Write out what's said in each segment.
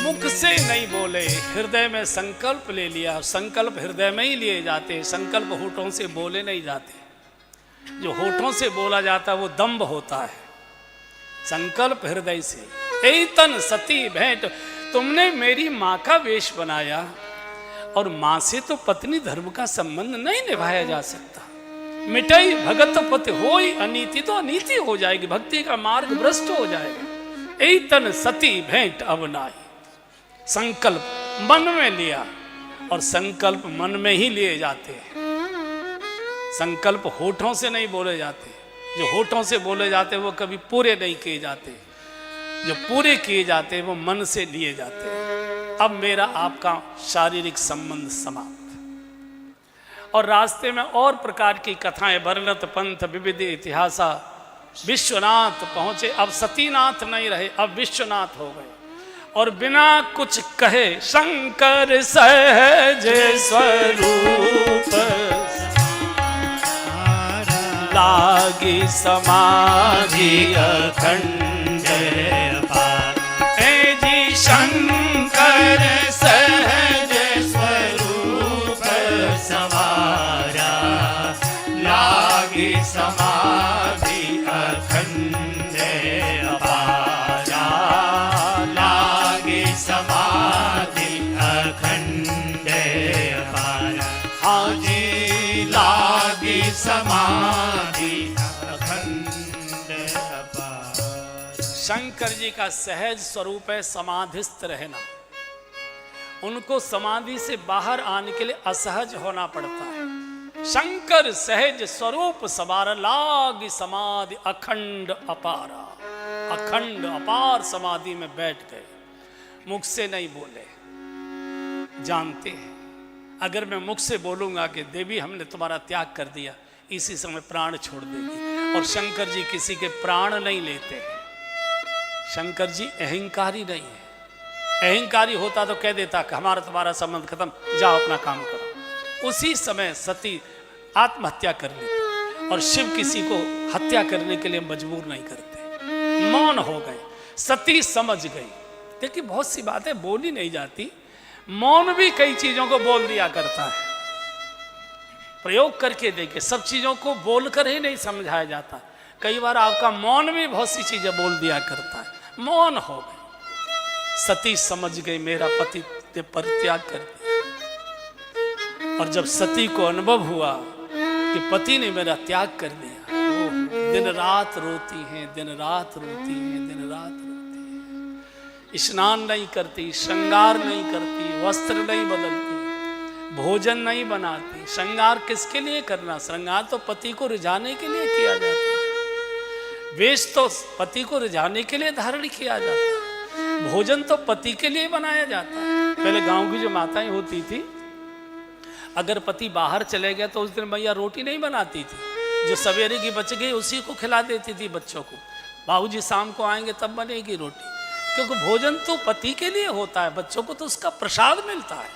मुख से नहीं बोले, हृदय में संकल्प ले लिया। संकल्प हृदय में ही लिए जाते, संकल्प होठों से बोले नहीं जाते। जो होठों से बोला जाता है वो दंभ होता है, संकल्प हृदय से। ऐ तन सती भेंट, तुमने मेरी माँ का वेश बनाया, और माँ से तो पत्नी धर्म का संबंध नहीं निभाया जा सकता। मिटाई भगत पति होई अनीति, तो अनीति हो जाएगी, भक्ति का मार्ग भ्रष्ट हो जाएगा। ऐ तन सती भेंट अब नाई, संकल्प मन में लिया, और संकल्प मन में ही लिए जाते हैं। संकल्प होठों से नहीं बोले जाते, जो होठों से बोले जाते वो कभी पूरे नहीं किए जाते, जो पूरे किए जाते वो मन से लिए जाते हैं। अब मेरा आपका शारीरिक संबंध समाप्त, और रास्ते में और प्रकार की कथाएं, वर्णत पंथ विविध इतिहासा, विश्वनाथ पहुंचे। अब सतीनाथ नहीं रहे, अब विश्वनाथ हो गए, और बिना कुछ कहे शंकर सहज स्वरूप लागी समाधि अखंड अपार। ऐ जी शंकर सहज स्वरूप समारा, लागी समाधि अखंड अपारा, लागी समाधि अखंड अपारा। हाँ जी लागी समाधि अखंड अपार। शंकर जी का सहज स्वरूप है समाधिस्थ रहना। उनको समाधि से बाहर आने के लिए असहज होना पड़ता है। शंकर सहज स्वरूप सवार, लागी समाधि अखंड अपारा। अखंड अपार समाधि में बैठ गए, मुख से नहीं बोले। जानते हैं अगर मैं मुख से बोलूंगा कि देवी हमने तुम्हारा त्याग कर दिया, इसी समय प्राण छोड़ देगी। और शंकर जी किसी के प्राण नहीं लेते हैं। शंकर जी अहंकारी नहीं है। अहंकारी होता तो कह देता कि हमारा तुम्हारा संबंध खत्म, जाओ अपना काम करो। उसी समय सती आत्महत्या कर लेती, और शिव किसी को हत्या करने के लिए मजबूर नहीं करते। मौन हो गए, सती समझ गई। देखिए बहुत सी बातें बोली नहीं जाती, मौन भी कई चीजों को बोल दिया करता है। प्रयोग करके देखिए, सब चीजों को बोलकर ही नहीं समझाया जाता। कई बार आपका मौन भी बहुत सी चीजें बोल दिया करता है। मौन हो गए, सती समझ गई मेरा पति ने परित्याग कर दिया। और जब सती को अनुभव हुआ कि पति ने मेरा त्याग कर दिया, वो दिन रात रोती हैं, दिन रात रोती हैं, दिन रात रोती हैं। स्नान नहीं करती, श्रृंगार नहीं करती, वस्त्र नहीं बदलती, भोजन नहीं बनाती। श्रृंगार किसके लिए करना? श्रृंगार तो पति को रिझाने के लिए किया जाता है। वेश तो पति को रिझाने के लिए धारण किया जाता है। भोजन तो पति के लिए बनाया जाता है। पहले गांव की जो माताएं होती थी, अगर पति बाहर चले गए तो उस दिन मैया रोटी नहीं बनाती थी। जो सवेरे की बच गई उसी को खिला देती थी बच्चों को। बाबूजी शाम को आएंगे तब बनेगी रोटी, क्योंकि भोजन तो पति के लिए होता है, बच्चों को तो उसका प्रसाद मिलता है।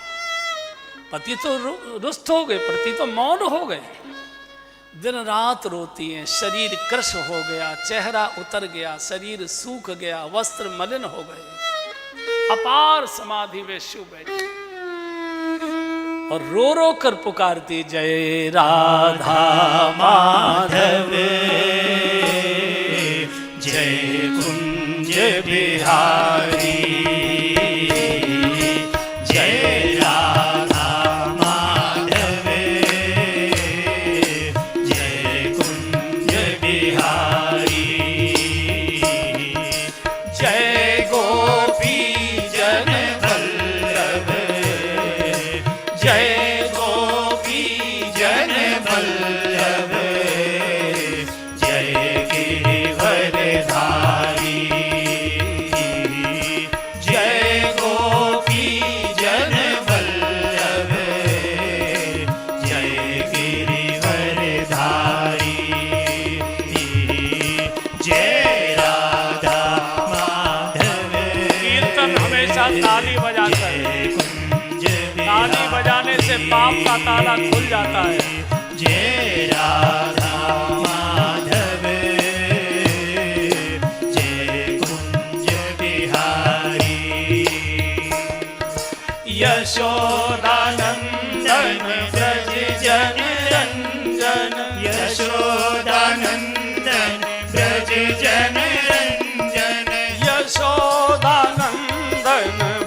पति तो रुष्ट हो गए, पति तो मौन हो गए, दिन रात रोती हैं। शरीर कृश हो गया, चेहरा उतर गया, शरीर सूख गया, वस्त्र मलिन हो गए। अपार समाधि में शिव बैठे और रो रो कर पुकारती, जय राधा माधव, जय कुंज बिहारी, जय राधा माधव, जय कुंज बिहारी, जय गोपी जन वल्लभ, जय गोपी जन वल्लभ, जय गिरिवर धारी, जय गोपी जन वल्लभ, जय गिरिवर धारी, जय राधा माधव। कीर्तन हमेशा ताली बजाकर, ताली बजाने से पाप का ताला खुल जाता है। जय राधा माधव, जय कुंज बिहारी, यशोदानंदन ब्रज जन रंजन, यशोदानंदन ब्रज जन रंजन, यशोदानंदन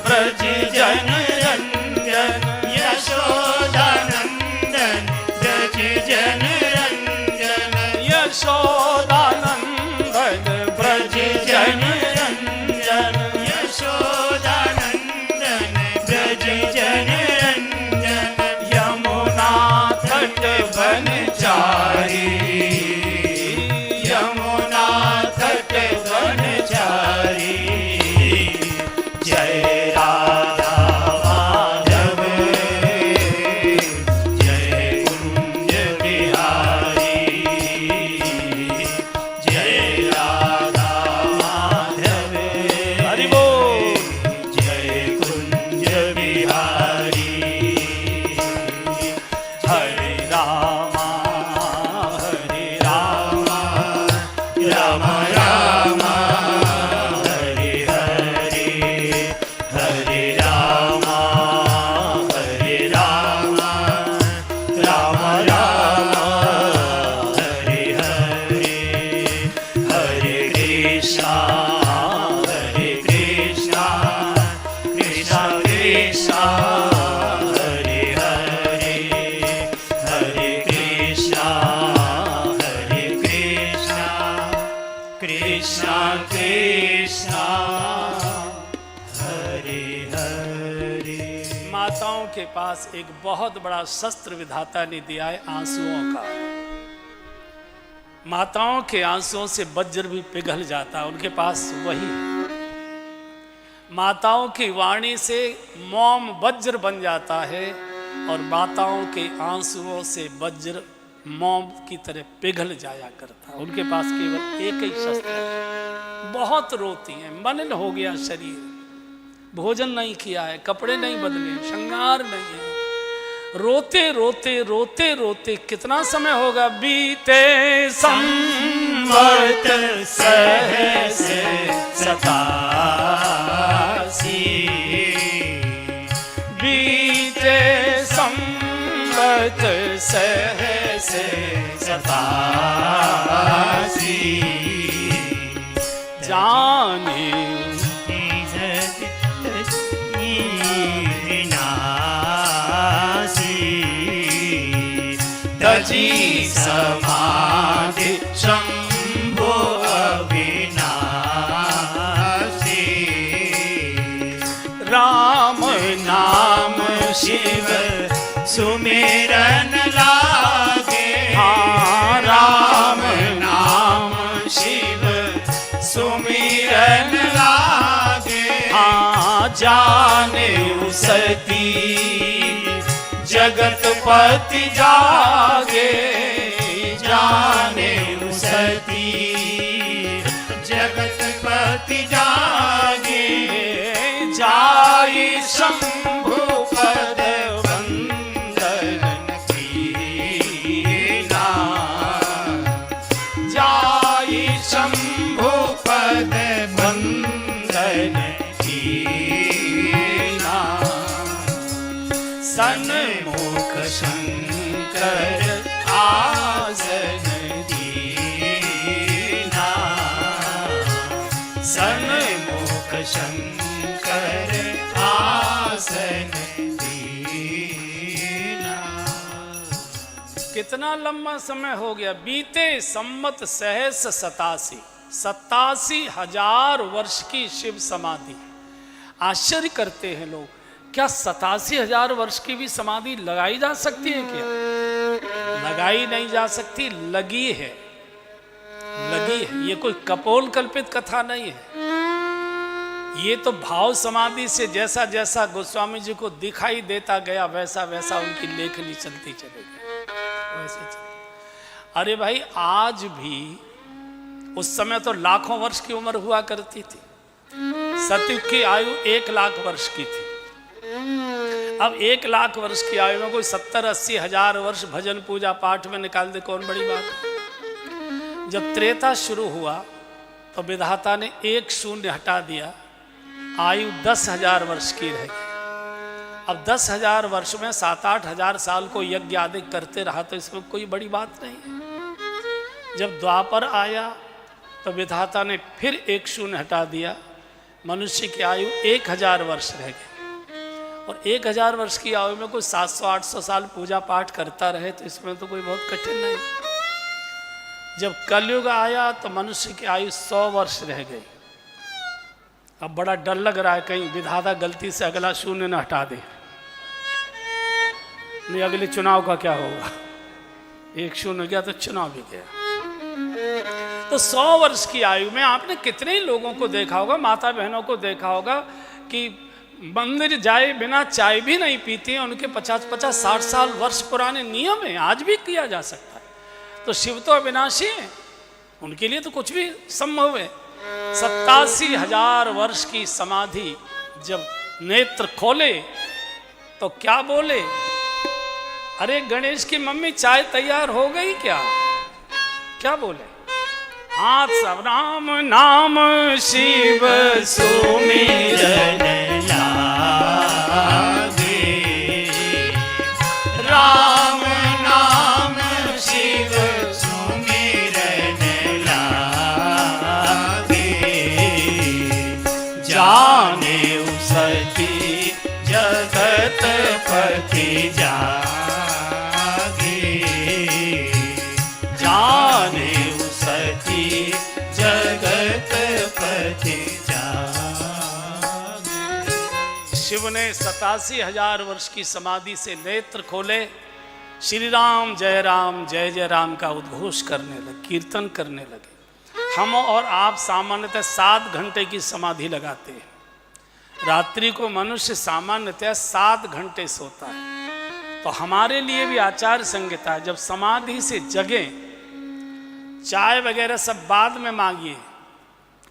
ब्रज जन रंजन, यशोदानंदन ब्रज जन रंजन, यशोदानंदन ब्रज जन रंजन, यशोदानंदन ब्रज जन रंजन, यमुना तट वनचारी, यमुना तट वनचारी, जय राधा माधव, जय कुंज बिहारी, जय राधा माधव, हरि बोल, जय कुंज बिहारी, हरे रामा राम राम हरे हरे, हरे राम राम राम हरे हरे, हरे कृष्णा कृष्णा कृष्णा हरे हरे, हरे कृष्णा कृष्णा कृष्णा हरे हरे। माताओं के पास एक बहुत बड़ा शस्त्र विधाता ने दिया है, आंसुओं का। माताओं के आंसुओं से वज्र भी पिघल जाता है, उनके पास वही है। माताओं की वाणी से मौम वज्र बन जाता है और माताओं के आंसुओं से वज्र मौम की तरह पिघल जाया करता है। उनके पास केवल एक ही शस्त्र है। बहुत रोती हैं, मलिन हो गया शरीर, भोजन नहीं किया है, कपड़े नहीं बदले, श्रृंगार नहीं है, रोते रोते रोते रोते कितना समय होगा, बीते संवत सहस सतासी, बीते संवत सहस सतासी, जाने तजी समाधि शंभो अविनाशी, राम नाम शिव सुमिरन लागे, हाँ राम नाम शिव सुमिरन लागे, हाँ जाने सती जगत पति जागे, जाने सती जगत पति जागे, जाई शंभु पद वंदन कीना, जाई शंभु पद वंदन कीना, सन्मुख शंकर आसन दीना, सन्मुख शंकर आसन दीना। कितना लंबा समय हो गया, बीते सम्मत सहस 87,000 वर्ष की शिव समाधि। आश्चर्य करते हैं लोग, क्या 87,000 वर्ष की भी समाधि लगाई जा सकती है क्या? लगाई नहीं जा सकती, लगी है, लगी है। ये कोई कपोल कल्पित कथा नहीं है, ये तो भाव समाधि से जैसा जैसा गोस्वामी जी को दिखाई देता गया वैसा वैसा उनकी लेखनी चलती चली गई, वैसे चलती। अरे भाई, आज भी, उस समय तो लाखों वर्ष की उम्र हुआ करती थी। सतयुग की आयु 1 लाख वर्ष की थी। अब 1 लाख वर्ष की आयु में कोई 70-80 हजार वर्ष भजन पूजा पाठ में निकाल दे, कौन बड़ी बात। जब त्रेता शुरू हुआ तो विधाता ने 1 शून्य हटा दिया, आयु 10,000 वर्ष की रह गई। अब 10,000 वर्ष में 7-8 हजार साल को यज्ञ आदि करते रहा तो इसमें कोई बड़ी बात नहीं है। जब द्वापर आया तो विधाता ने फिर एक शून्य हटा दिया, मनुष्य की आयु 1000 वर्ष रह गई। और 1000 वर्ष की आयु में कोई 700-800 साल पूजा पाठ करता रहे तो इसमें तो कोई बहुत कठिन नहीं। जब कलयुग आया तो मनुष्य की आयु 100 वर्ष रह गई। अब बड़ा डर लग रहा है कहीं विधाता गलती से अगला शून्य न हटा दे, नहीं अगले चुनाव का क्या होगा। एक शून्य गया तो चुनाव भी गया। तो 100 वर्ष की आयु में आपने कितने ही लोगों को देखा होगा, माता बहनों को देखा होगा कि मंदिर जाए बिना चाय भी नहीं पीती हैं। उनके 50-50, 60 वर्ष पुराने नियम है, आज भी किया जा सकता है। तो शिव तो अविनाशी है, उनके लिए तो कुछ भी संभव है। 87,000 वर्ष की समाधि जब नेत्र खोले तो क्या बोले, अरे गणेश की मम्मी चाय तैयार हो गई क्या? क्या बोले? हाथ सब राम नाम शिव सुमिरन लागे, राम नाम शिव सुमिरन लागे, जाने उसकी जगत पति जागे, जाने उसकी जगत पति जागे। शिव ने 87,000 वर्ष की समाधि से नेत्र खोले, श्री राम जय राम का उद्घोष करने लगे, कीर्तन करने लगे। हम और आप सामान्यतः 7 घंटे की समाधि लगाते हैं। रात्रि को मनुष्य सामान्यतः 7 घंटे सोता है। तो हमारे लिए भी आचार संहिता है, जब समाधि से जगे चाय वगैरह सब बाद में मांगिए,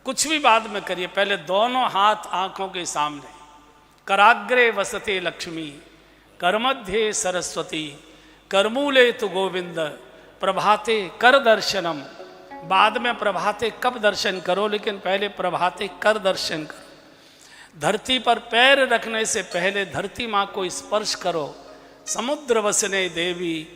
कुछ भी बाद में करिए, पहले दोनों हाथ आंखों के सामने, कराग्रे वसते लक्ष्मी करमध्ये सरस्वती करमूले तु गोविंद प्रभाते कर दर्शनम। बाद में प्रभाते कब दर्शन करो, लेकिन पहले प्रभाते कर दर्शन करो। धरती पर पैर रखने से पहले धरती माँ को स्पर्श करो। समुद्र वसने देवी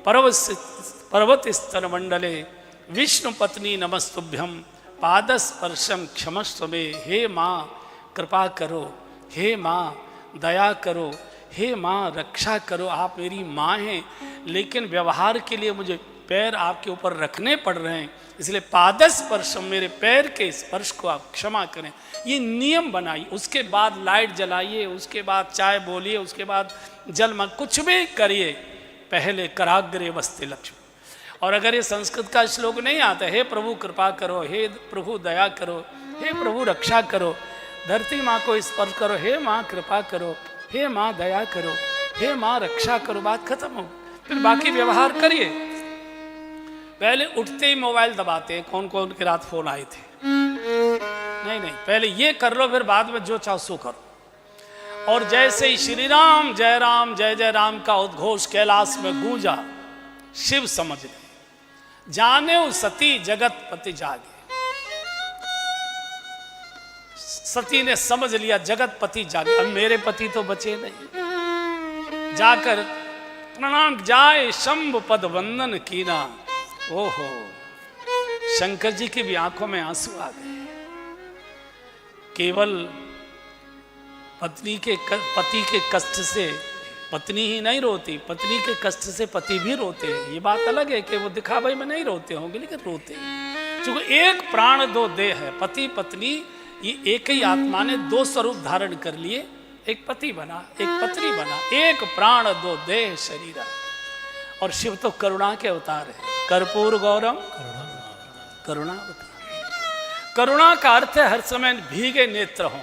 पर्वत स्तर मंडले विष्णु पत्नी नमस्तुभ्यम पादस्पर्शम क्षमस्व में। हे माँ कृपा करो, हे माँ दया करो, हे माँ रक्षा करो। आप मेरी माँ हैं, लेकिन व्यवहार के लिए मुझे पैर आपके ऊपर रखने पड़ रहे हैं, इसलिए पादस्पर्शम, मेरे पैर के स्पर्श को आप क्षमा करें। ये नियम बनाइए। उसके बाद लाइट जलाइए, उसके बाद चाय बोलिए, उसके बाद जल में कुछ भी करिए, पहले कराग्रे वस्ते लक्ष्मी। और अगर ये संस्कृत का श्लोक नहीं आता, हे प्रभु कृपा करो, हे प्रभु दया करो, हे प्रभु रक्षा करो, धरती माँ को स्पर्श करो, हे माँ कृपा करो, हे माँ दया करो, हे माँ रक्षा करो, बात खत्म हो। फिर बाकी व्यवहार करिए। पहले उठते ही मोबाइल दबाते हैं, कौन कौन के रात फोन आए थे। नहीं, पहले ये कर लो, फिर बाद में जो चाहो सो करो। और जैसे ही श्री राम जय राम का उद्घोष कैलाश में गूंजा, शिव समझ गए, जाने सती जगत पति जागे। सती ने समझ लिया जगत पति जागे, अब मेरे पति तो बचे नहीं। जाकर प्रणाम जाए शंभ पद वंदन कीना। ओहो, शंकर जी की भी आंखों में आंसू आ गए। केवल पति के कष्ट से पत्नी ही नहीं रोती, पत्नी के कष्ट से पति भी रोते हैं। ये बात अलग है कि वो दिखावे में नहीं रोते होंगे, लेकिन रोते हैं। क्योंकि एक प्राण दो देह है, पति पत्नी ये एक ही आत्मा ने 2 स्वरूप धारण कर लिए। एक पति बना, एक पत्नी बना, एक प्राण 2 देह शरीर। और शिव तो करुणा के अवतार है। कर्पूर गौरम करुणा अवतार। करुणा का अर्थ है हर समय भीगे नेत्र हों,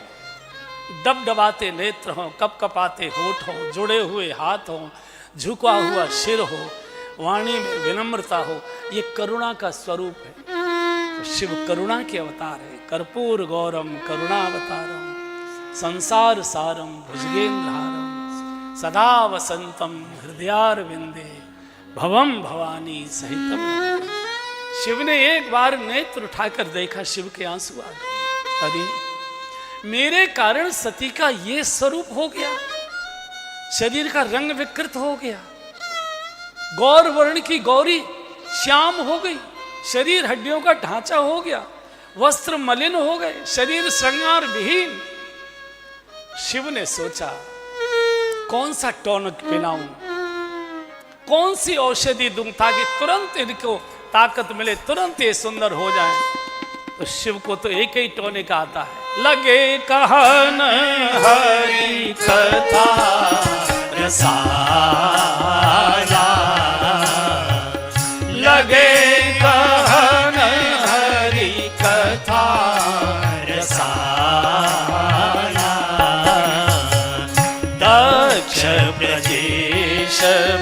डबडबाते नेत्र हों, कपकपाते होठ हों, जुड़े हुए हाथ हों, झुका हुआ सिर हो, वाणी में विनम्रता हो। ये करुणा का स्वरूप है। तो शिव करुणा के अवतार है। कर्पूर गौरम करुणावतारम संसार सारम भुजगेन्द्रहारम सदा वसंतम हृदयारविंदे भवम भवानी सहितम। शिव ने एक बार नेत्र उठाकर देखा, शिव के आंसू आ गए। अरे मेरे कारण सती का ये स्वरूप हो गया। शरीर का रंग विकृत हो गया, गौर वर्ण की गौरी श्याम हो गई, शरीर हड्डियों का ढांचा हो गया, वस्त्र मलिन हो गए, शरीर श्रृंगार विहीन। शिव ने सोचा कौन सा टॉनिक पिलाऊं, कौन सी औषधि दूं ताकि तुरंत इनको ताकत मिले, तुरंत ये सुंदर हो जाए। तो शिव को तो एक ही टॉनिक आता है, लगे कहन हरि कथा रसाला, लगे कहन हरि कथा रसाला। दक्ष ब्रजेश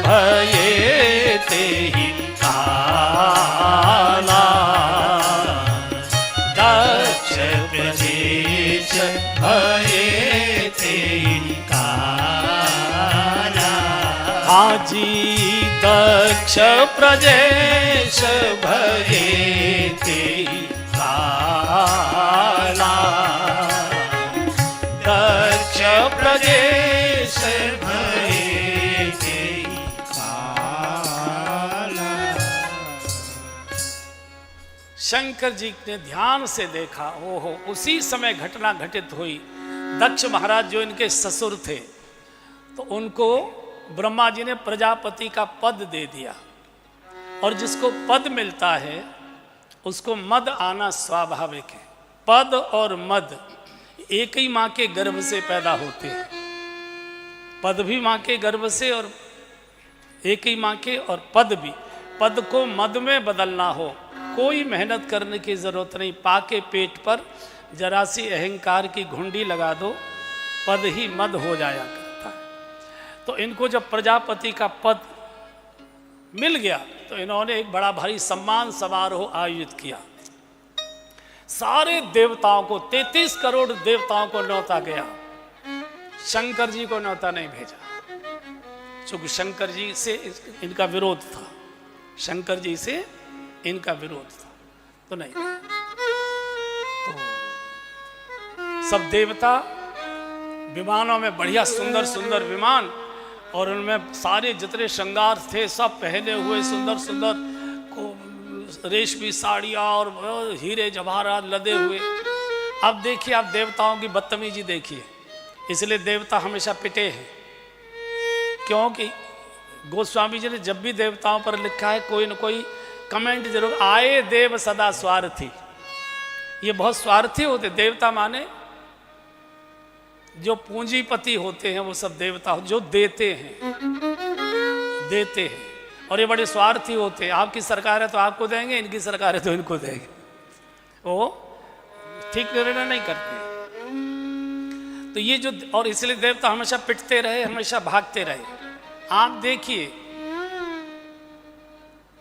भये तेहि काला, दक्ष ब्रजेश भये तेहि काला। हाजी दक्ष प्रजेश भये तेहि काला, दक्ष प्रजेश भये तेहि काला। शंकर जी ने ध्यान से देखा, ओहो, उसी समय घटना घटित हुई। दक्ष महाराज जो इनके ससुर थे, तो उनको ब्रह्मा जी ने प्रजापति का पद दे दिया, और जिसको पद मिलता है उसको मद आना स्वाभाविक है। पद और मद एक ही माँ के गर्भ से पैदा होते हैं, पद भी माँ के गर्भ से और एक ही माँ के, और पद भी। पद को मद में बदलना हो, कोई मेहनत करने की जरूरत नहीं, पाके पेट पर जरा सी अहंकार की घुंडी लगा दो, पद ही मद हो जाया करता है। तो इनको जब प्रजापति का पद मिल गया तो इन्होंने एक बड़ा भारी सम्मान समारोह आयोजित किया। सारे देवताओं को, 33 करोड़ देवताओं को न्योता गया, शंकर जी को न्योता नहीं भेजा, क्योंकि शंकर जी से इनका विरोध था, शंकर जी से इनका विरोध था, तो नहीं। तो सब देवता विमानों में, बढ़िया सुंदर सुंदर विमान, और उनमें सारे जितने श्रृंगार थे सब पहने हुए, सुंदर सुंदर को रेशमी साड़ियाँ और हीरे जवाहरात लदे हुए। अब देखिए, आप देवताओं की बदतमीजी देखिए, इसलिए देवता हमेशा पिटे हैं, क्योंकि गोस्वामी जी ने जब भी देवताओं पर लिखा है कोई न कोई कमेंट जरूर, आए देव सदा स्वार्थी। ये बहुत स्वार्थी होते देवता, माने जो पूंजीपति होते हैं वो सब देवता, जो देते हैं, और ये बड़े स्वार्थी होते हैं। आपकी सरकार है तो आपको देंगे, इनकी सरकार है तो इनको देंगे, वो ठीक निर्णय नहीं करते। तो ये जो, और इसलिए देवता हमेशा पिटते रहे, हमेशा भागते रहे। आप देखिए,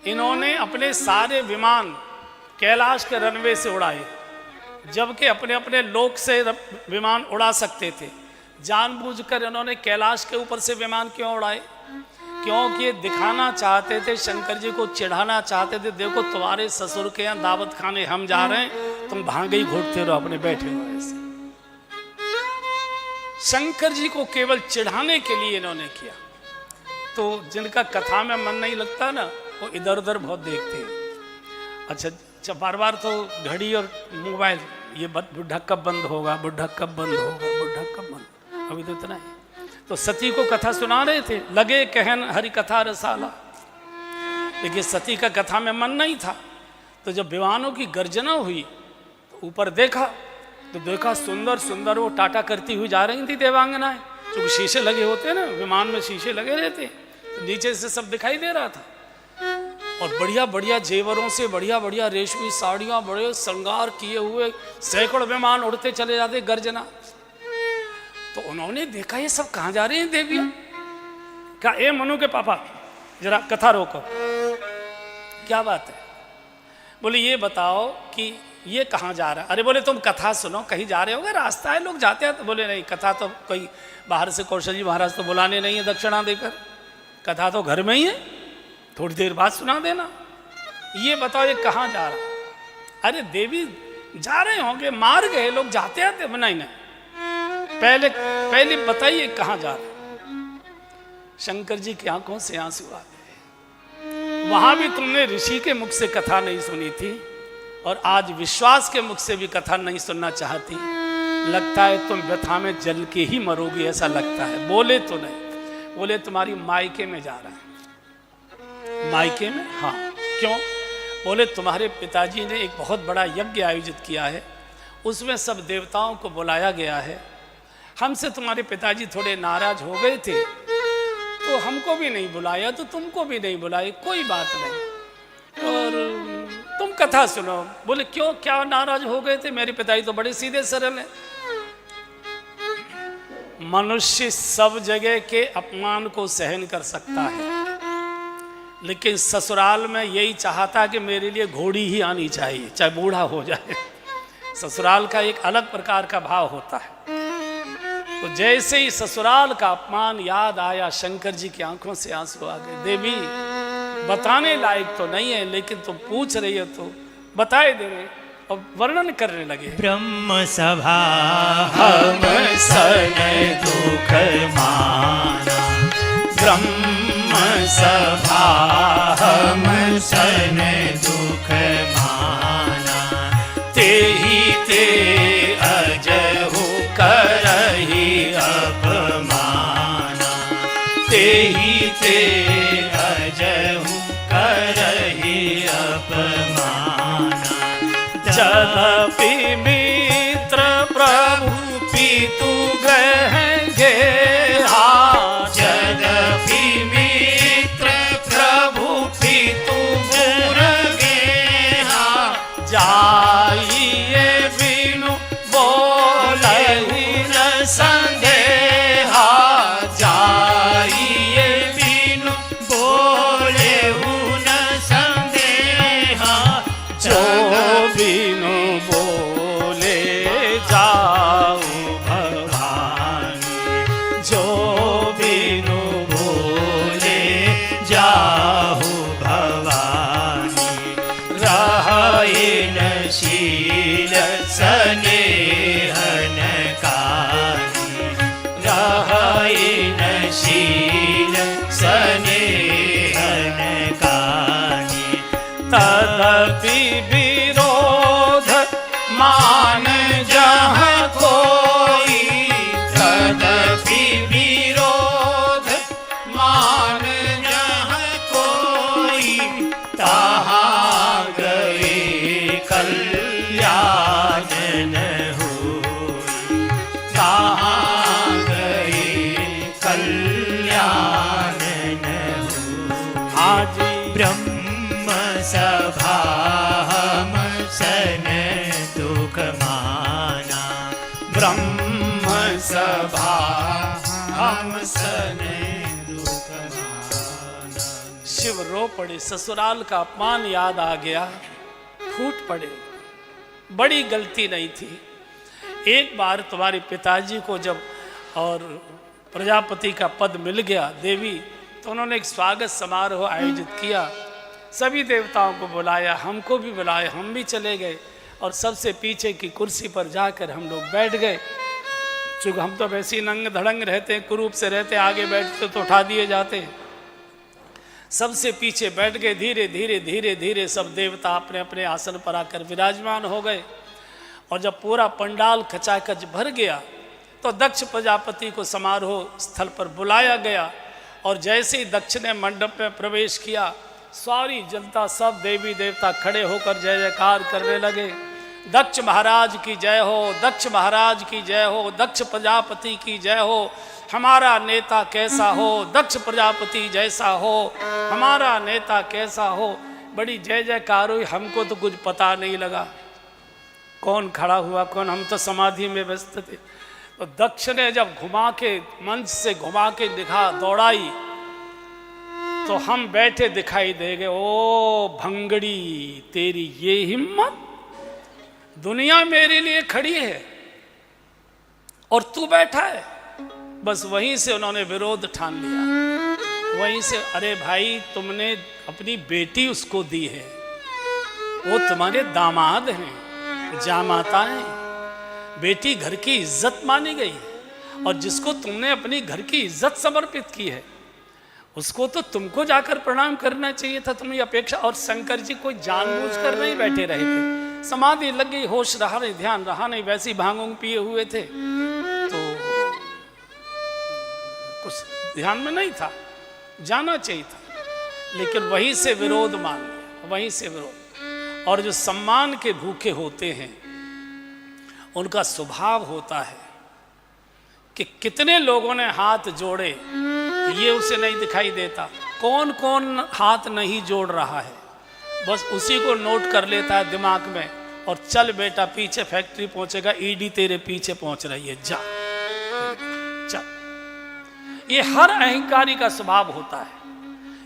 इन्होंने अपने सारे विमान कैलाश के रनवे से उड़ाए, जबकि अपने अपने लोक से विमान उड़ा सकते थे। जानबूझकर इन्होंने कैलाश के ऊपर से विमान क्यों उड़ाए? क्योंकि ये दिखाना चाहते थे, शंकर जी को चिढ़ाना चाहते थे, देखो तुम्हारे ससुर के यहाँ दावत खाने हम जा रहे हैं, तुम भांगे ही घोटते रहो अपने बैठे हुए ऐसे। शंकर जी को केवल चिढ़ाने के लिए इन्होंने किया। तो जिनका कथा में मन नहीं लगता ना, वो इधर उधर बहुत देखते हैं। अच्छा, बार बार तो घड़ी और मोबाइल, ये बुढ़ा कब बंद होगा, बुढ़ा कब बंद होगा, बुढ़ा कब बंद, अभी तो इतना है। तो सती को कथा सुना रहे थे, लगे कहन हरि कथा रसाला, लेकिन सती का कथा में मन नहीं था। तो जब विमानों की गर्जना हुई तो ऊपर देखा, तो देखा सुंदर सुंदर वो टाटा करती हुई जा रही थी देवांगनाएं, क्योंकि शीशे लगे होते हैं ना, विमान में शीशे लगे रहते, तो नीचे से सब दिखाई दे रहा था। और बढ़िया बढ़िया जेवरों से, बढ़िया बढ़िया रेशमी साड़ियाँ, बड़े श्रृंगार किए हुए सैकड़ों विमान उड़ते चले जाते, गर्जना। तो उन्होंने देखा ये सब कहाँ जा रहे हैं देवियाँ। क्या ए मनु के पापा, जरा कथा रोको, क्या बात है? बोले ये बताओ कि ये कहाँ जा रहा है? अरे बोले तुम कथा सुनो, कहीं जा रहे होगे, रास्ता है, लोग जाते हैं। तो बोले नहीं, कथा तो कोई बाहर से कौशल जी महाराज तो बुलाने नहीं है दक्षिणा देकर, कथा तो घर में ही है, थोड़ी देर बाद सुना देना। ये बताओ ये कहाँ जा रहा? अरे देवी जा रहे होंगे, मार गए लोग, जाते आते। नहीं नहीं, पहले बताइए कहाँ जा रहे? शंकर जी की आंखों से आंसू आ गए। वहां भी तुमने ऋषि के मुख से कथा नहीं सुनी थी और आज विश्वास के मुख से भी कथा नहीं सुनना चाहती। लगता है तुम व्यथा में जल के ही मरोगी, ऐसा लगता है। बोले तो नहीं, बोले तुम्हारी मायके में जा रहा है। मायके में? हाँ। क्यों? बोले तुम्हारे पिताजी ने एक बहुत बड़ा यज्ञ आयोजित किया है, उसमें सब देवताओं को बुलाया गया है। हमसे तुम्हारे पिताजी थोड़े नाराज हो गए थे तो हमको भी नहीं बुलाया, तो तुमको भी नहीं बुलाए, कोई बात नहीं, और तुम कथा सुनो। बोले क्यों, क्या नाराज हो गए थे? मेरे पिताजी तो बड़े सीधे सरल हैं। मनुष्य सब जगह के अपमान को सहन कर सकता है, लेकिन ससुराल में यही चाहता कि मेरे लिए घोड़ी ही आनी चाहिए, चाहे बूढ़ा हो जाए। ससुराल का एक अलग प्रकार का भाव होता है। तो जैसे ही ससुराल का अपमान याद आया, शंकर जी की आंखों से आंसू आ गए। देवी बताने लायक तो नहीं है, लेकिन तुम पूछ रही हो तो बताए दे रहे, और वर्णन करने लगे। ब्रह्म सभा हम सन दुख माना, ब्रह्म सभा हम सन दुख माना, ते अजहु करहि अपमाना, ते अजहु करहि अपमाना। जदपि मित्र प्रभु पितु ग्रह गेहा, जदपि मित्र प्रभु पितु गुर गेहा, जाइए बिनु बोलहि न संदेहा, जाइए बिनु बोलेहु न संदेहा, जो बिनु बोले जाऊ भवानी, जो बिनु बोले जाहु भवानी। रहन शील सनेहन कानी, रहन शील सनेहन कानी। तदपि विरोध मान जहाँ कोई, तदपि विरोध मान जहाँ कोई, तहाँ गए कल्याण न होई, तहाँ गए कल्याण न होई। आज ब्रह्म सभा हम सन दुख माना, ब्रह्म सभा हम सन दुख माना। शिव रो पड़े। ससुराल का अपमान याद आ गया, फूट पड़े। बड़ी गलती नहीं थी। एक बार तुम्हारे पिताजी को जब और प्रजापति का पद मिल गया देवी, तो उन्होंने एक स्वागत समारोह आयोजित किया। सभी देवताओं को बुलाया, हमको भी बुलाया, हम भी चले गए और सबसे पीछे की कुर्सी पर जाकर हम लोग बैठ गए। चूँकि हम तो वैसे ही नंग धड़ंग रहते हैं, कुरूप से रहते, आगे बैठते तो उठा दिए जाते। सबसे पीछे बैठ गए। धीरे धीरे धीरे धीरे सब देवता अपने अपने आसन पर आकर विराजमान हो गए। और जब पूरा पंडाल खचाखच भर गया तो दक्ष प्रजापति को समारोह स्थल पर बुलाया गया। और जैसे ही दक्ष ने मंडप में प्रवेश किया, सारी जनता, सब देवी देवता खड़े होकर जय जयकार करने लगे। दक्ष महाराज की जय हो, दक्ष महाराज की जय हो, दक्ष प्रजापति की जय हो, हमारा नेता कैसा हो, दक्ष प्रजापति जैसा हो, हमारा नेता कैसा हो। बड़ी जय जयकार हुई। हमको तो कुछ पता नहीं लगा कौन खड़ा हुआ कौन, हम तो समाधि में व्यस्त थे। तो दक्ष ने जब घुमा के, मंच से घुमा के दिखा, दौड़ाई, तो हम बैठे दिखाई दे गए। ओ भंगड़ी, तेरी ये हिम्मत, दुनिया मेरे लिए खड़ी है और तू बैठा है। बस वहीं से उन्होंने विरोध ठान लिया। वहीं से, अरे भाई तुमने अपनी बेटी उसको दी है, वो तुम्हारे दामाद हैं, जामाता है, बेटी घर की इज्जत मानी गई है। और जिसको तुमने अपनी घर की इज्जत समर्पित की है, उसको तो तुमको जाकर प्रणाम करना चाहिए था, तुम्हें अपेक्षा। और शंकर जी कोई जानबूझकर नहीं बैठे रहे थे, समाधि लग गई, होश रहा नहीं, ध्यान रहा नहीं, वैसे ही भांग पिए हुए थे, तो कुछ ध्यान में नहीं था, जाना चाहिए था, लेकिन वहीं से विरोध मान लिया, वहीं से विरोध। और जो सम्मान के भूखे होते हैं उनका स्वभाव होता है कि कितने लोगों ने हाथ जोड़े ये उसे नहीं दिखाई देता, कौन कौन हाथ नहीं जोड़ रहा है, बस उसी को नोट कर लेता है दिमाग में, और चल बेटा पीछे फैक्ट्री पहुंचेगा, ईडी तेरे पीछे पहुंच रही है, जा चल। ये हर अहंकारी का स्वभाव होता है।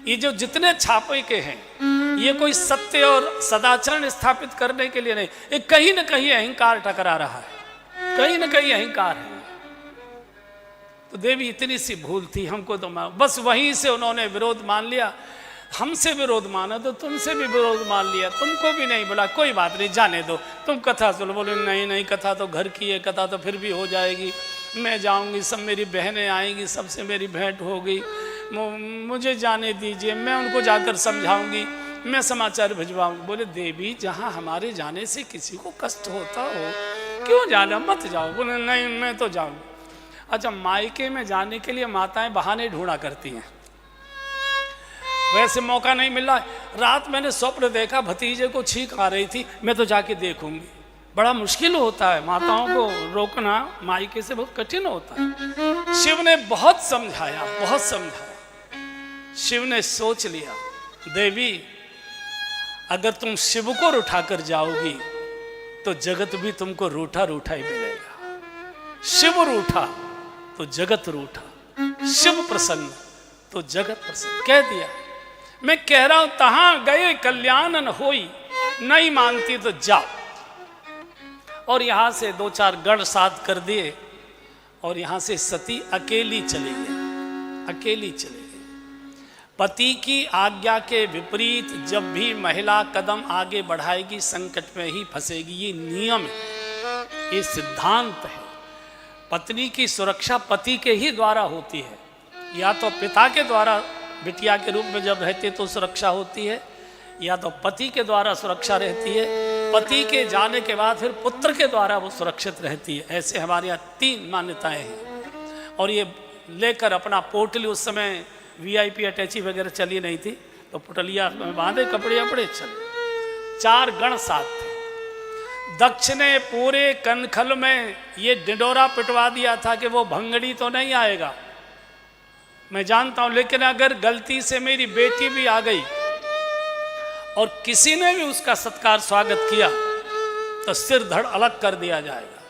ये जो जितने छापे के हैं, ये कोई सत्य और सदाचरण स्थापित करने के लिए नहीं, ये कहीं ना कहीं अहंकार टकरा रहा है, कहीं ना कहीं अहंकार है। तो देवी इतनी सी भूल थी, हमको तो बस वहीं से उन्होंने विरोध मान लिया। हमसे विरोध माना तो तुमसे भी विरोध मान लिया, तुमको भी नहीं बोला, कोई बात नहीं जाने दो, तुम कथा सुनो। बोले नहीं नहीं, कथा तो घर की है, कथा तो फिर भी हो जाएगी, मैं जाऊंगी, सब मेरी बहनें आएंगी, सबसे मेरी भेंट होगी, मुझे जाने दीजिए, मैं उनको जाकर समझाऊंगी, मैं समाचार भिजवाऊंगी। बोले देवी जहाँ हमारे जाने से किसी को कष्ट होता हो क्यों जाना, मत जाओ। बोले नहीं मैं तो जाऊंगी। अच्छा, मायके में जाने के लिए माताएं बहाने ढूंढा करती हैं, वैसे मौका नहीं मिला। रात मैंने स्वप्न देखा भतीजे को छींक आ रही थी, मैं तो जाके देखूंगी। बड़ा मुश्किल होता है, माताओं को रोकना मायके से बहुत कठिन होता है। शिव ने बहुत समझाया, बहुत समझाया। शिव ने सोच लिया देवी अगर तुम शिव को उठाकर जाओगी तो जगत भी तुमको रूठा रूठा ही मिलेगा। शिव रूठा तो जगत रूठा, शिव प्रसन्न तो जगत प्रसन्न। कह दिया, मैं कह रहा हूं तहां गए कल्याणन होई, नहीं मानती तो जाओ। और यहां से 2-4 गढ़ साथ कर दिए और यहां से सती अकेली चली गई, अकेली चली गई। पति की आज्ञा के विपरीत जब भी महिला कदम आगे बढ़ाएगी संकट में ही फंसेगी, ये नियम है, ये सिद्धांत है। पत्नी की सुरक्षा पति के ही द्वारा होती है, या तो पिता के द्वारा बिटिया के रूप में जब रहते तो सुरक्षा होती है, या तो पति के द्वारा सुरक्षा रहती है, पति के जाने के बाद फिर पुत्र के द्वारा वो सुरक्षित रहती है। ऐसे हमारे यहाँ 3 मान्यताएं हैं। और ये लेकर अपना पोटली, उस समय VIP अटैची वगैरह चली नहीं थी, तो पुटलिया में बांधे कपड़े अपड़े चले। 4 गण साथ थे। दक्ष ने पूरे कनखल में ये डिंडोरा पिटवा दिया था कि वो भंगड़ी तो नहीं आएगा, मैं जानता हूं, लेकिन अगर गलती से मेरी बेटी भी आ गई और किसी ने भी उसका सत्कार स्वागत किया तो सिर धड़ अलग कर दिया जाएगा।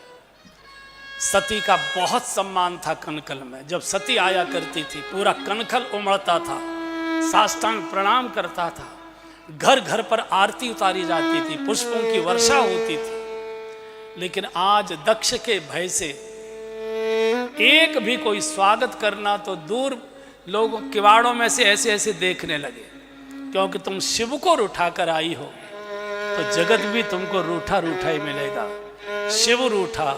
सती का बहुत सम्मान था कनखल में। जब सती आया करती थी पूरा कनखल उमड़ता था, साष्टांग प्रणाम करता था, घर घर पर आरती उतारी जाती थी, पुष्पों की वर्षा होती थी। लेकिन आज दक्ष के भय से एक भी कोई स्वागत करना तो दूर, लोग किवाड़ों में से ऐसे ऐसे देखने लगे, क्योंकि तुम शिव को रूठाकर आई हो तो जगत भी तुमको रूठा रूठा ही मिलेगा। शिव रूठा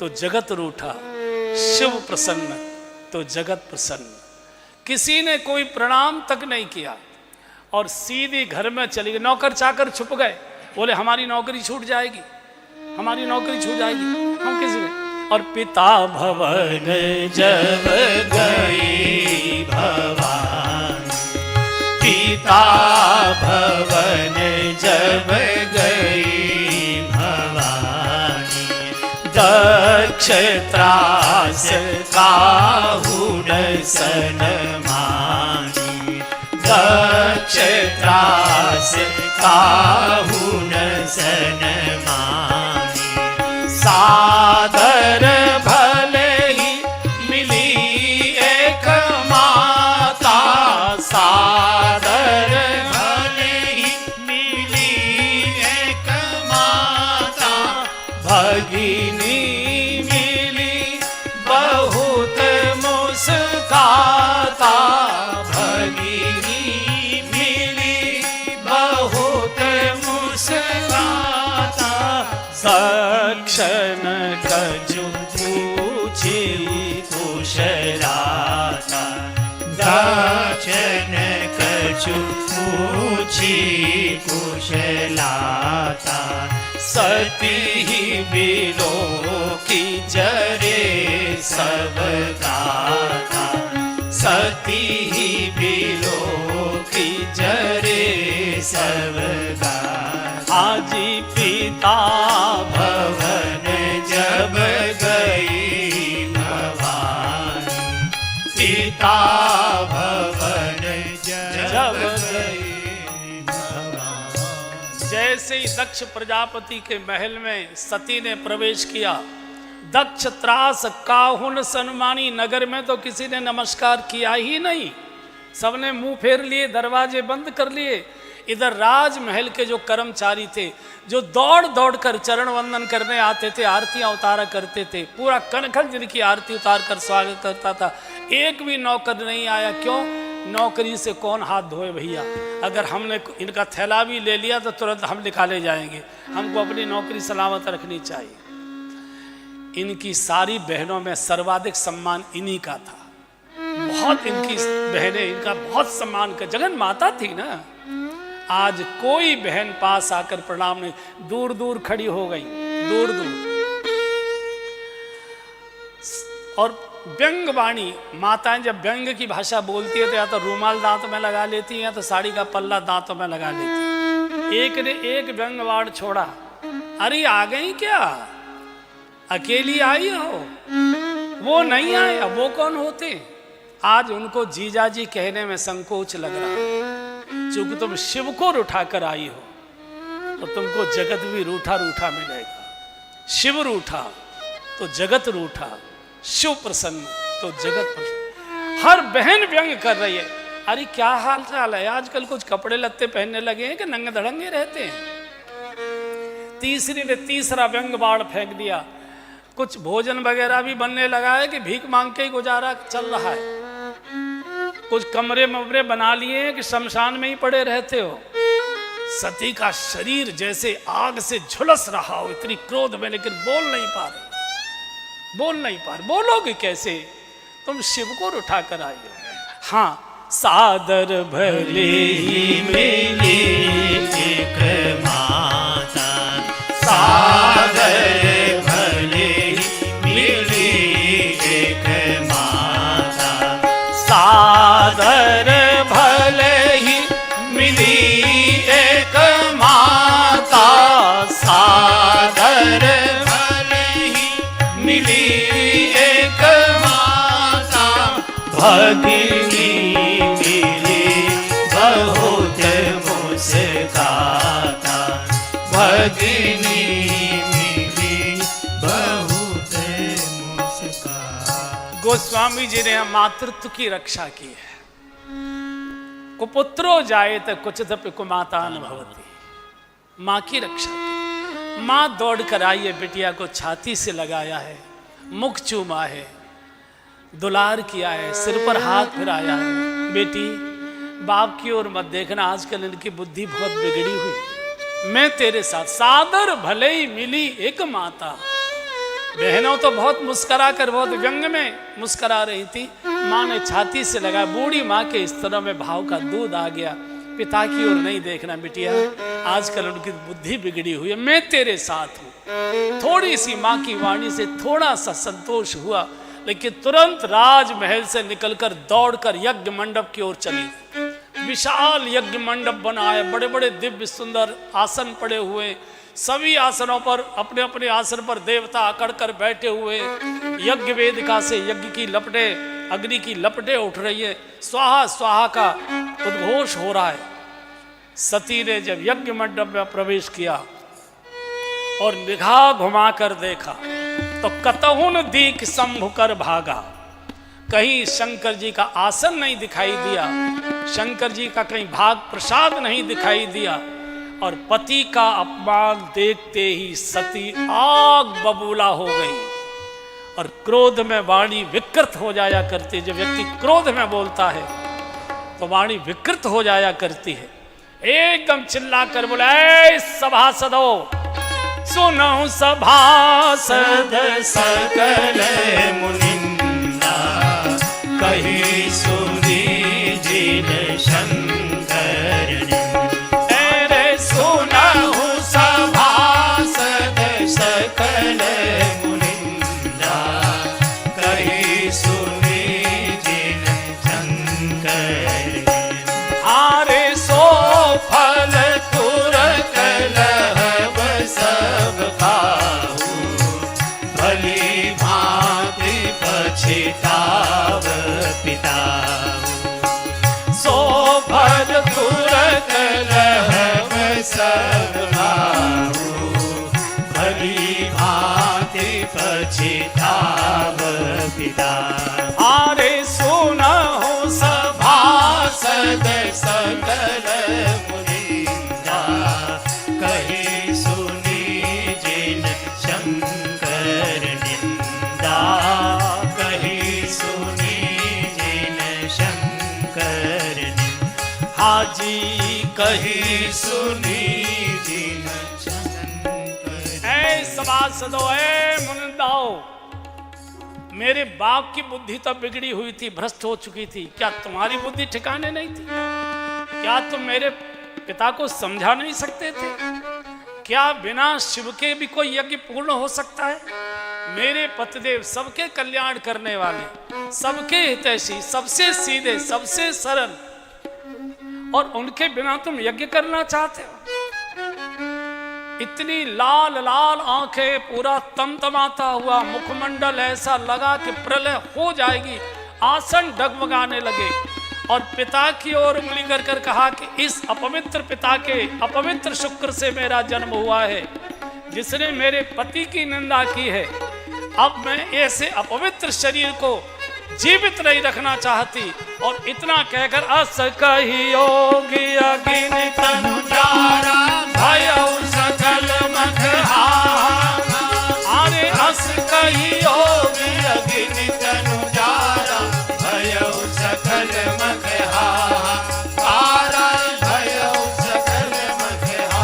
तो जगत रूठा, शिव प्रसन्न तो जगत प्रसन्न। किसी ने कोई प्रणाम तक नहीं किया और सीधी घर में चली गई। नौकर चाकर छुप गए, बोले हमारी नौकरी छूट जाएगी, हमारी नौकरी छूट जाएगी, हम किसी ने। और पिता भवन जब गई भवानी, पिता भवन जब गई भवानी, दक्ष त्रास काहुन सनमानी, दक्ष त्रास काहुन सनमानी। सादर भले ही मिली एक माता, सादर भले ही मिली एक माता, भगिनी मिली बहुत मुस्काता, भगिनी मिली बहुत मुस्काता। सक्षण कजु पूछी कुशलाता, दक्ष कछु पूछी कुशलाता, सती ही बिलो की जरे सब गाथा, सती ही बिलो की जरे सब गाथा। आजी पिता भवन जब गई भवानी, पिता भवन जब गई भवानी। जैसे ही दक्ष प्रजापति के महल में सती ने प्रवेश किया, दक्ष त्रास काहुन सन्मानी, नगर में तो किसी ने नमस्कार किया ही नहीं, सबने मुंह फेर लिए, दरवाजे बंद कर लिए। इधर राजमहल के जो कर्मचारी थे, जो दौड़ दौड़ कर चरण वंदन करने आते थे, आरतियां उतारा करते थे, पूरा कनखल जिनकी आरती उतार कर स्वागत करता था, एक भी नौकर नहीं आया। क्यों? नौकरी से कौन हाथ धोए भैया? अगर हमने इनका थैला भी ले लिया तो तुरंत हम निकाले जाएंगे। हमको अपनी नौकरी सलामत रखनी चाहिए। इनकी सारी बहनों में सर्वाधिक सम्मान इन्हीं का था। बहुत इनकी बहनें इनका बहुत सम्मान कर, जगन माता थी ना। आज कोई बहन पास आकर प्रणाम नहीं, दूर दूर खड़ी हो गई, दूर दूर। और व्यंग वाणी, माताएं जब व्यंग की भाषा बोलती है तो या तो रूमाल दांत में लगा लेती है या तो साड़ी का पल्ला दांतों में लगा लेती है। एक ने एक व्यंग वाण छोड़ा, अरे आ गई क्या? अकेली आई हो? वो नहीं आए, अब वो कौन होते? आज उनको जीजाजी कहने में संकोच लग रहा है। चूंकि तुम शिव को रूठा कर आई हो तो तुमको जगत भी रूठा रूठा मिलेगा। शिव रूठा तो जगत रूठा, शिव प्रसन्न तो जगत प्रसन्न। हर बहन व्यंग कर रही है, अरे क्या हाल चाल है? आजकल कुछ कपड़े लत्ते पहनने लगे हैं कि नंगे धड़ंगे रहते हैं। तीसरी ने तीसरा व्यंग बाण फेंक दिया। कुछ भोजन वगैरह भी बनने लगा है कि भीख मांग के ही गुजारा चल रहा है। कुछ कमरे ममरे बना लिए हैं कि शमशान में ही पड़े रहते हो। सती का शरीर जैसे आग से झुलस रहा हो, इतनी क्रोध में, लेकिन बोल नहीं पा रहे, बोल नहीं पा रहे। बोलोगे कैसे? तुम शिव को उठा कर आई हो। हाँ, सादर भले ही मिली एक माता, सादर भले ही मिली एक माता, सादर भले ही मिली एक माता, सादर भले ही मिली एक माता, भगिनी मिली बहुत मुस्काता, भगिनी मिली बहुत मुस्काता। गोस्वामी जी ने मातृत्व की रक्षा की है। कुपुत्रो जाए तो कुछ कुमाता न भवती, माँ की रक्षा की। माँ दौड़ कर आई है, बिटिया को छाती से लगाया है, मुख चूमा है, दुलार किया है, सिर पर हाथ फिराया है। बेटी, बाप की ओर मत देखना, आजकल इनकी बुद्धि बहुत बिगड़ी हुई। मैं तेरे साथ। सादर भले ही मिली एक माता। बहनों तो बहुत मुस्करा कर, बहुत व्यंग में मुस्करा रही थी। माँ ने छाती से लगा। बूढ़ी माँ के इस तरह में भाव का दूध आ गया। पिता की ओर नहीं देखना बिटिया, आजकल उनकी बुद्धि बिगड़ी हुई है, मैं तेरे साथ हूँ। थोड़ी सी माँ की वाणी से थोड़ा सा संतोष हुआ, लेकिन तुरंत राजमहल से निकलकर दौड़कर यज्ञ मंडप की ओर चली। विशाल यज्ञ मंडप बना है, बड़े बड़े दिव्य सुंदर आसन पड़े हुए, सभी आसनों पर अपने अपने आसन पर देवता अकड़ कर बैठे हुए। यज्ञ वेदिका से यज्ञ की लपटें, अग्नि की लपटें उठ रही है, स्वाहा स्वाहा का उद्घोष हो रहा है। सती ने जब यज्ञ मंडप में प्रवेश किया और निगाह घुमाकर देखा तो कतहुन दीक शंभु कर भागा। कहीं शंकर जी का आसन नहीं दिखाई दिया, शंकर जी का कहीं भाग प्रसाद नहीं दिखाई दिया। और पति का अपमान देखते ही सती आग बबूला हो गई और क्रोध में वाणी विकृत हो जाया करती। जब व्यक्ति क्रोध में बोलता है तो वाणी विकृत हो जाया करती है। एकदम चिल्ला कर बोला, ऐ सभासदों, सुनो सभासद सकल मुनिंदा, कही सुनी जिन शंकर राजी कही सुनी दीन शंकर। ऐ सभासदों, ऐ मुनिंदाओ, मेरे बाप की बुद्धि तो बिगड़ी हुई थी, भ्रष्ट हो चुकी थी, क्या तुम्हारी बुद्धि ठिकाने नहीं थी? क्या तुम मेरे पिता को समझा नहीं सकते थे? क्या बिना शिव के भी कोई यज्ञ पूर्ण हो सकता है? मेरे पतिदेव सबके कल्याण करने वाले, सबके हितैषी, सबसे सीधे, सबसे सरल, और उनके बिना तुम यज्ञ करना चाहते हो? इतनी लाल लाल आंखें, पूरा तमतमाता हुआ मुखमंडल, ऐसा लगा कि प्रलय हो जाएगी। आसन डगमगाने लगे और पिता की ओर उंगली कर कर कहा कि इस अपवित्र पिता के अपवित्र शुक्र से मेरा जन्म हुआ है, जिसने मेरे पति की निंदा की है। अब मैं ऐसे अपवित्र शरीर को जीवित नहीं रखना चाहती। और इतना कहकर अस कही योगी अग्नि तनु जारा भयउ सकल मखहारा। अरे अस कही योगी अग्नि तनु जारा भयउ सकल मखहारा। भयउ सकल मखहारा।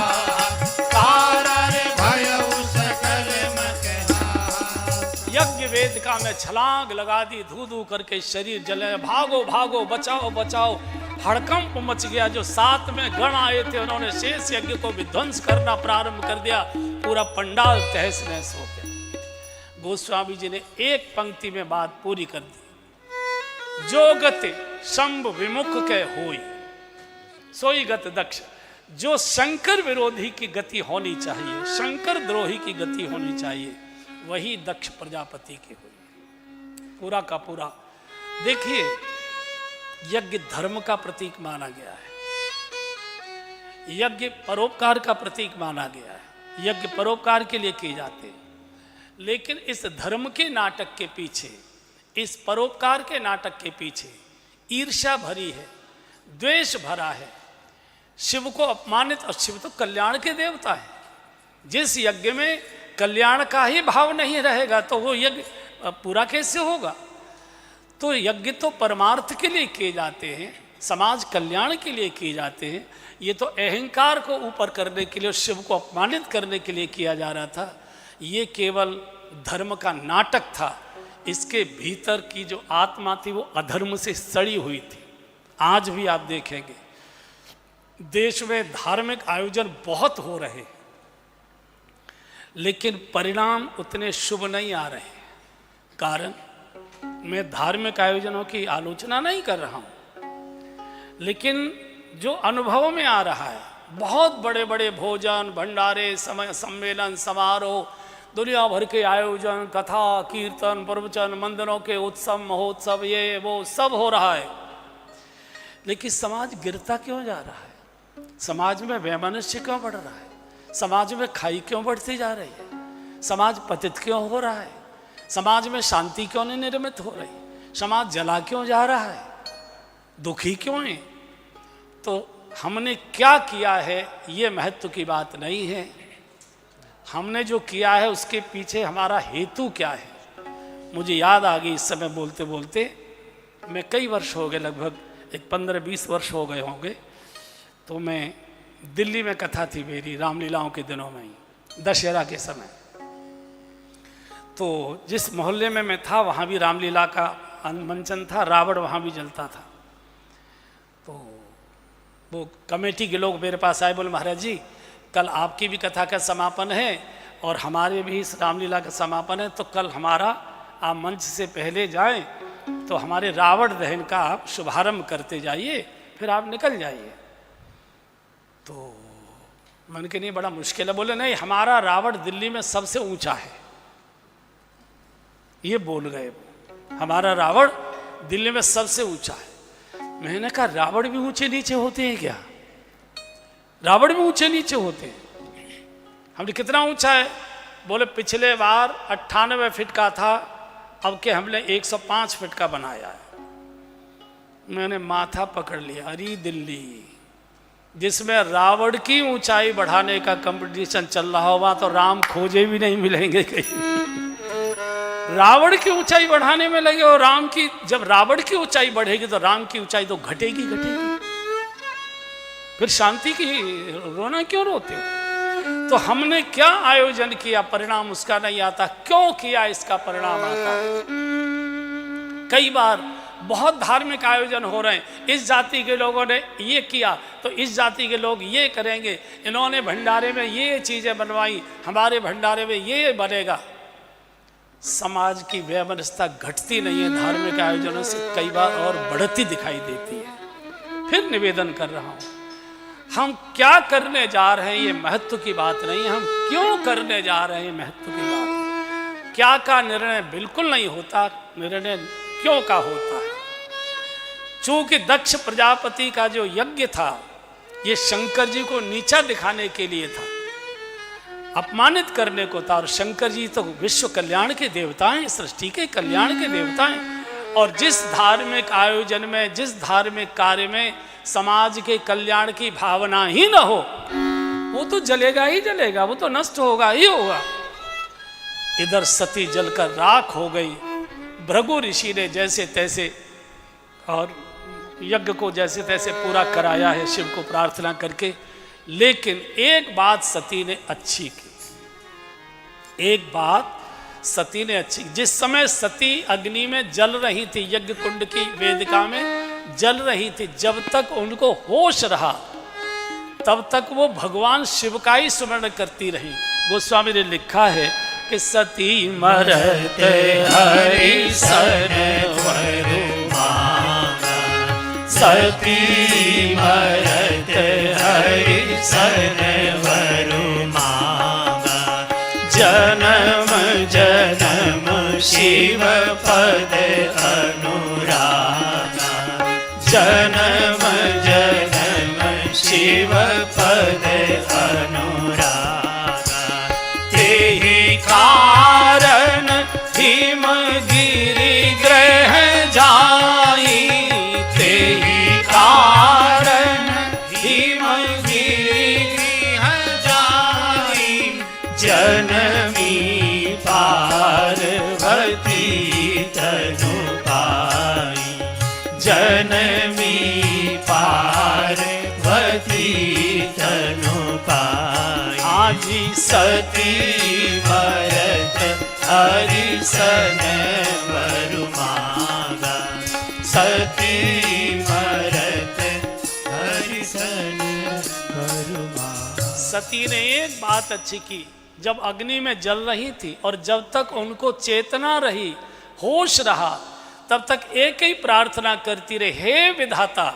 भयउ सकल मखहारा। यज्ञ वेदिका में छलांग लगा दी, धू धू करके शरीर जले। भागो भागो, बचाओ बचाओ। हड़कंप मच गया। जो साथ में गण आए थे उन्होंने शेष यज्ञ को विध्वंस करना प्रारंभ कर दिया। पूरा पंडाल तहस नहस हो गया। गोस्वामी जी ने एक पंक्ति में बात पूरी कर दी। जो गति शंभ विमुख के होई सोई गत दक्ष। जो शंकर विरोधी की गति होनी चाहिए, शंकर द्रोही की गति होनी चाहिए, वही दक्ष प्रजापति की हुई। पूरा का पूरा देखिए, यज्ञ धर्म का प्रतीक माना गया है, यज्ञ परोपकार का प्रतीक माना गया है। यज्ञ परोपकार के लिए किए जाते हैं, लेकिन इस धर्म के नाटक के पीछे, इस परोपकार के नाटक के पीछे ईर्ष्या भरी है, द्वेष भरा है। शिव को अपमानित, और शिव तो कल्याण के देवता है। जिस यज्ञ में कल्याण का ही भाव नहीं रहेगा तो वो यज्ञ पूरा कैसे होगा? तो यज्ञ तो परमार्थ के लिए किए जाते हैं, समाज कल्याण के लिए किए जाते हैं। ये तो अहंकार को ऊपर करने के लिए, शिव को अपमानित करने के लिए किया जा रहा था। ये केवल धर्म का नाटक था। इसके भीतर की जो आत्मा थी वो अधर्म से सड़ी हुई थी। आज भी आप देखेंगे देश में धार्मिक आयोजन बहुत हो रहे हैं, लेकिन परिणाम उतने शुभ नहीं आ रहे। कारण, मैं धार्मिक आयोजनों की आलोचना नहीं कर रहा हूं, लेकिन जो अनुभव में आ रहा है, बहुत बड़े बड़े भोजन भंडारे, समय सम्मेलन समारोह, दुनिया भर के आयोजन, कथा कीर्तन प्रवचन, मंदिरों के उत्सव महोत्सव, ये वो सब हो रहा है, लेकिन समाज गिरता क्यों जा रहा है? समाज में वैमनस्य क्यों बढ़ रहा है? समाज में खाई क्यों बढ़ती जा रही है? समाज पतित क्यों हो रहा है? समाज में शांति क्यों नहीं निर्मित हो रही? समाज जला क्यों जा रहा है? दुखी क्यों है? तो हमने क्या किया है ये महत्व की बात नहीं है। हमने जो किया है उसके पीछे हमारा हेतु क्या है? मुझे याद आ गई इस समय बोलते बोलते, मैं कई वर्ष हो गए, लगभग 15-20 वर्ष हो गए होंगे, तो मैं दिल्ली में कथा थी मेरी, रामलीलाओं के दिनों में ही, दशहरा के समय। तो जिस मोहल्ले में मैं था वहाँ भी रामलीला का मंचन था, रावण वहाँ भी जलता था। तो वो कमेटी के लोग मेरे पास आए, बोले महाराज जी कल आपकी भी कथा का समापन है और हमारे भी इस रामलीला का समापन है, तो कल हमारा आप मंच से पहले जाएं तो हमारे रावण दहन का आप शुभारंभ करते जाइए, फिर आप निकल जाइए। तो मन के नहीं, बड़ा मुश्किल है। बोले नहीं, हमारा रावण दिल्ली में सबसे ऊंचा है, ये बोल गए वो, हमारा रावण दिल्ली में सबसे ऊंचा है। मैंने कहा रावण भी ऊंचे नीचे होते हैं क्या? रावण भी ऊंचे नीचे होते हैं। हमने कितना ऊंचा है? बोले पिछले बार 98 फीट का था, अब के हमने 105 फीट का बनाया है। मैंने माथा पकड़ लिया, अरे दिल्ली जिसमें रावण की ऊंचाई बढ़ाने का कंपटीशन चल रहा होगा तो राम खोजे भी नहीं मिलेंगे कहीं। रावण की ऊंचाई बढ़ाने में लगे और राम की, जब रावण की ऊंचाई बढ़ेगी तो राम की ऊंचाई तो घटेगी घटेगी। फिर शांति की रोना क्यों रोते हो? तो हमने क्या आयोजन किया, परिणाम उसका नहीं आता। क्यों किया, इसका परिणाम आता है। कई बार बहुत धार्मिक आयोजन हो रहे हैं, इस जाति के लोगों ने ये किया तो इस जाति के लोग ये करेंगे, इन्होंने भंडारे में ये चीजें बनवाई, हमारे भंडारे में ये बनेगा। समाज की व्यवस्था घटती नहीं है, धार्मिक आयोजनों से कई बार और बढ़ती दिखाई देती है। फिर निवेदन कर रहा हूं, हम क्या करने जा रहे हैं ये महत्व की बात नहीं है, हम क्यों करने जा रहे हैं महत्व की बात है। क्या का निर्णय बिल्कुल नहीं होता, निर्णय क्यों का होता है। चूंकि दक्ष प्रजापति का जो यज्ञ था ये शंकर जी को नीचा दिखाने के लिए था, अपमानित करने को था। और शंकर जी तो विश्व कल्याण के देवता हैं, सृष्टि के कल्याण के देवता हैं। और जिस धार्मिक आयोजन में, जिस धार्मिक कार्य में समाज के कल्याण की भावना ही न हो, वो तो जलेगा ही जलेगा, वो तो नष्ट होगा ही होगा। इधर सती जलकर राख हो गई। भृगु ऋषि ने जैसे तैसे और यज्ञ को जैसे तैसे पूरा कराया है शिव को प्रार्थना करके। लेकिन एक बात सती ने अच्छी की, एक बात सती ने अच्छी। जिस समय सती अग्नि में जल रही थी, यज्ञ कुंड की वेदिका में जल रही थी, जब तक उनको होश रहा तब तक वो भगवान शिव का ही स्मरण करती रही। गोस्वामी ने लिखा है कि सती मरत हरि सरवरु मांगा, सती मरत हरि सरवरु मांगा, जन्म जन्म शिव पद अनुरागा, जन्म जन्म शिव पद अनुरागा। तेहि कारण हिमगिरि ग्रह जाई, तेहि कारण हिमगिरि ग्रह जाई, जनमी पार्वती तनु पाई, जनमी पार्वती तनु पाई। आजी सती मरत हरि सरवरु मांगा, सती मरत हरि सरवरु मांगा। सती ने एक बात अच्छी की, जब अग्नि में जल रही थी और जब तक उनको चेतना रही, होश रहा, तब तक एक ही प्रार्थना करती रही, हे विधाता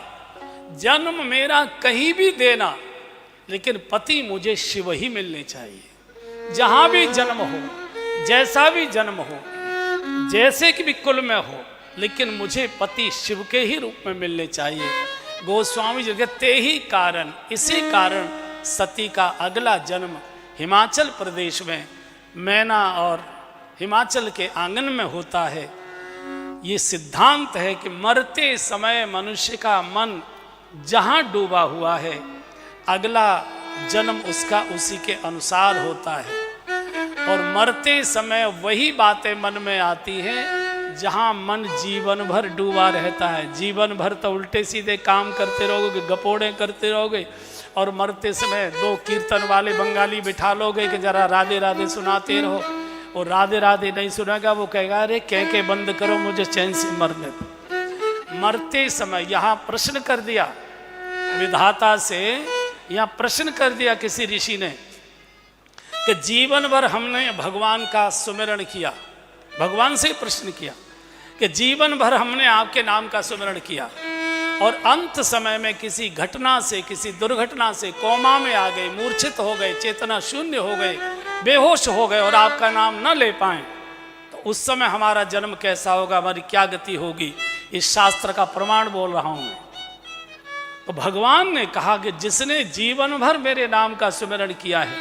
जन्म मेरा कहीं भी देना, लेकिन पति मुझे शिव ही मिलने चाहिए। जहां भी जन्म हो, जैसा भी जन्म हो, जैसे कि भी कुल में हो, लेकिन मुझे पति शिव के ही रूप में मिलने चाहिए। गोस्वामी जी कहते ही कारण, इसी कारण सती का अगला जन्म हिमाचल प्रदेश में मैना और हिमाचल के आंगन में होता है। ये सिद्धांत है कि मरते समय मनुष्य का मन जहां डूबा हुआ है, अगला जन्म उसका उसी के अनुसार होता है। और मरते समय वही बातें मन में आती हैं जहां मन जीवन भर डूबा रहता है। जीवन भर तो उल्टे सीधे काम करते रहोगे, गपोड़े करते रहोगे, और मरते समय दो कीर्तन वाले बंगाली बिठा लोगे कि जरा राधे राधे सुनाते रहो। और राधे राधे नहीं सुनेगा, वो कहेगा अरे कह के बंद करो, मुझे चैन से मरने दो। मरते समय यहाँ प्रश्न कर दिया विधाता से, यहाँ प्रश्न कर दिया किसी ऋषि ने कि जीवन भर हमने भगवान का सुमिरण किया, भगवान से प्रश्न किया कि जीवन भर हमने आपके नाम का सुमिरण किया, और अंत समय में किसी घटना से, किसी दुर्घटना से कोमा में आ गए, मूर्छित हो गए, चेतना शून्य हो गए, बेहोश हो गए और आपका नाम न ले पाए, तो उस समय हमारा जन्म कैसा होगा, हमारी क्या गति होगी। इस शास्त्र का प्रमाण बोल रहा हूं। तो भगवान ने कहा कि जिसने जीवन भर मेरे नाम का सुमिरण किया है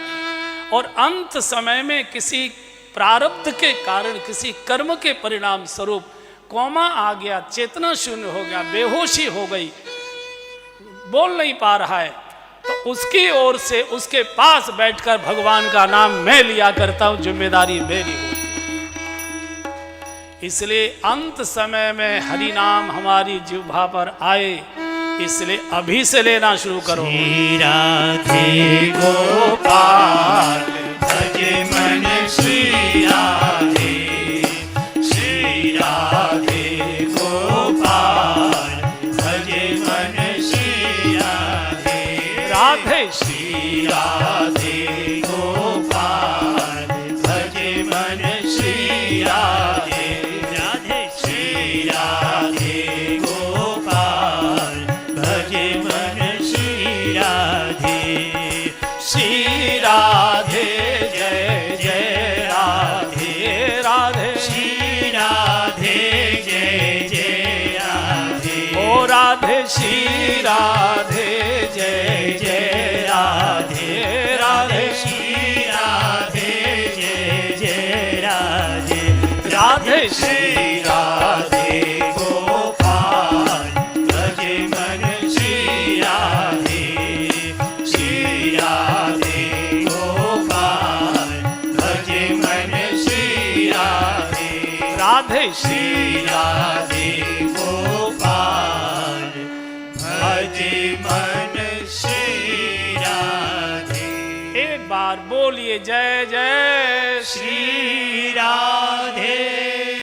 और अंत समय में किसी प्रारब्ध के कारण, किसी कर्म के परिणाम स्वरूप कोमा आ गया, चेतना शून्य हो गया, बेहोशी हो गई, बोल नहीं पा रहा है, तो उसकी ओर से उसके पास बैठकर भगवान का नाम मैं लिया करता हूं, जिम्मेदारी मेरी होती। इसलिए अंत समय में हरि नाम हमारी जिह्वा पर आए इसलिए अभी से लेना शुरू करो। श्री राधे गोपाल भजे मन श्री राधे, श्री राधे गोपाल भजे मन श्री राधे, राधे श्री राधे गोपाल भजे मन श्री राधे, राधे श्री राधे गोपाल भजे मन श्री राधे, श्री राधे जय जय राधे राधे, श्री राधे जय जय राधे, ओ राधे श्री राधे जय जय राधे राधे, श्री राधे जय जय राधे, राधे श्री राधे गोपाल भजे मन श्री राधे, श्री राधे गोपाल भजे मन श्री राधे, राधे श्री राधे गोपाल भजे मन श्री राधे। एक बार बोलिए जय जय श्री श्री राधे